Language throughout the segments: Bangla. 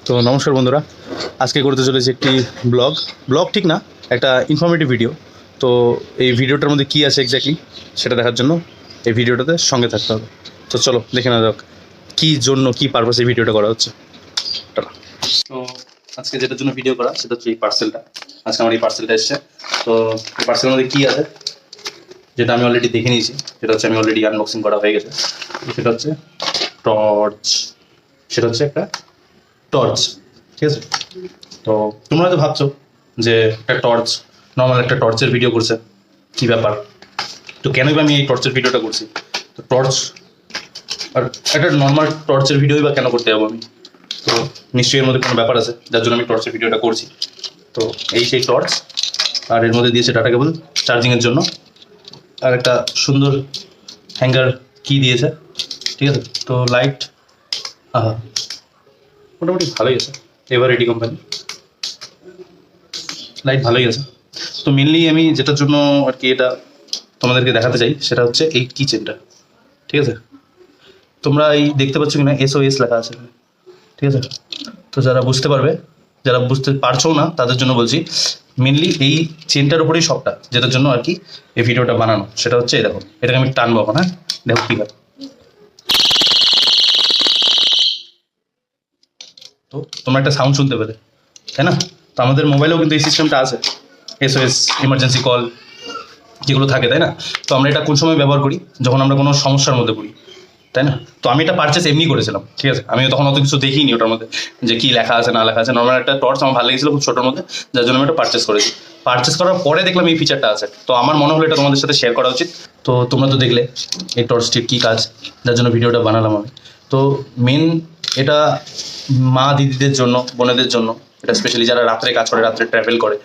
তো নমস্কার বন্ধুরা, আজকে করতে চলেছি একটি ব্লগ ঠিক না, একটা ইনফরমেটিভ ভিডিও। তো এই ভিডিওটার মধ্যে কী আছে এক্স্যাক্টলি সেটা দেখার জন্য এই ভিডিওটাতে সঙ্গে থাকতে হবে। তো চলো দেখে নেওয়া যাক কী জন্য কী পারপাসে এই ভিডিওটা করা হচ্ছে। তো আজকে যেটার জন্য ভিডিও করা সেটা হচ্ছে এই পার্সেলটা। আজকে আমার এই পার্সেলটা এসছে। তো এই পার্সেলের মধ্যে কী আছে যেটা আমি অলরেডি দেখে নিয়েছি, সেটা হচ্ছে আমি অলরেডি আনবক্সিং করা হয়ে গেছে। সেটা হচ্ছে টর্চ। সেটা হচ্ছে একটা টর্চ, ঠিক আছে। তো তোমরা হয়তো ভাবছো যে একটা টর্চ, নর্মাল একটা টর্চের ভিডিও করছে, কি ব্যাপার, তো কেনই বা আমি এই টর্চের ভিডিওটা করছি। তো টর্চ আর একটা নর্মাল টর্চের ভিডিওই বা কেন করতে যাবো আমি? তো নিশ্চয়ই এর মধ্যে কোনো ব্যাপার আছে যার জন্য আমি টর্চের ভিডিওটা করছি। তো এই সেই টর্চ, আর এর মধ্যে দিয়েছে ডাটা কেবল চার্জিংয়ের জন্য, আর একটা সুন্দর হ্যাঙ্গার কি দিয়েছে, ঠিক আছে। তো লাইট মোটামুটি ভালোই আছে, এভারএডি কোম্পানি লাইট ভালোই আছে। তো মেনলি আমি যেটার জন্য আর কি এটা তোমাদেরকে দেখাতে চাই সেটা হচ্ছে এই কিচেনটা, ঠিক আছে। তোমরা এই দেখতে পাচ্ছ কিনা SOS লেখা আছে, ঠিক আছে। তো যারা বুঝতে পারবে, যারা বুঝতে পারছো না তাদের জন্য বলছি, মেনলি এই চেনটার উপরেই সবটা, যেটার জন্য আর কি এই ভিডিওটা বানানো, সেটা হচ্ছে এই দেখো, এটাকে আমি টানবো এখন, হ্যাঁ দেখো কি হয়। তো তোমরা একটা সাউন্ড শুনতে পেলে, তাই না? তো আমাদের মোবাইলেও কিন্তু এই সিস্টেমটা আছে, SOS ইমার্জেন্সি কল যেগুলো থাকে, তাই না? তো আমরা এটা কোন সময় ব্যবহার করি? যখন আমরা কোনো সমস্যার মধ্যে পড়ি, তাই না? তো আমি এটা পারচেস এমনি করেছিলাম, ঠিক আছে। আমি তখন অত কিছু দেখিনি ওটার মধ্যে যে কি লেখা আছে না লেখা আছে। নর্মাল একটা টর্চ আমার ভালো লেগেছিল খুব ছোটোর মধ্যে, যার জন্য আমি এটা পারচেস করেছি। পারচেস করার পরে দেখলাম এই ফিচারটা আছে, তো আমার মনে হলো এটা তোমাদের সাথে শেয়ার করা উচিত। তো তোমরা তো দেখলে এই টর্চটির কী কাজ, যার জন্য ভিডিওটা বানালাম আমি। তো মেন এটা মা দিদিদের জন্য, বোনেদের জন্য, এটা স্পেশালি যারা রাত্রে কাজ করে, রাত্রে ট্রাভেল করে,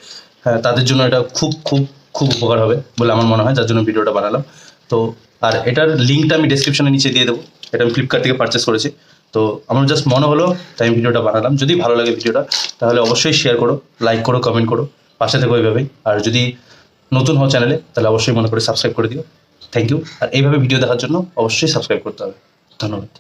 হ্যাঁ তাদের জন্য এটা খুব খুব খুব উপকার হবে বলে আমার মনে হয়, যার জন্য ভিডিওটা বানালাম। তো আর এটার লিঙ্কটা আমি ডেসক্রিপশনে নিচে দিয়ে দেবো। এটা আমি ফ্লিপকার্ট থেকে পারচেস করেছি। তো আমার জাস্ট মনে হলো তাই আমি ভিডিওটা বানালাম। যদি ভালো লাগে ভিডিওটা তাহলে অবশ্যই শেয়ার করো, লাইক করো, কমেন্ট করো, পাশে থেকো এইভাবেই। আর যদি নতুন হও চ্যানেলে তাহলে অবশ্যই মনে করে সাবস্ক্রাইব করে দিও। Thank you. আর এইভাবে ভিডিও দেখার জন্য অবশ্যই সাবস্ক্রাইব করতে হবে। ধন্যবাদ।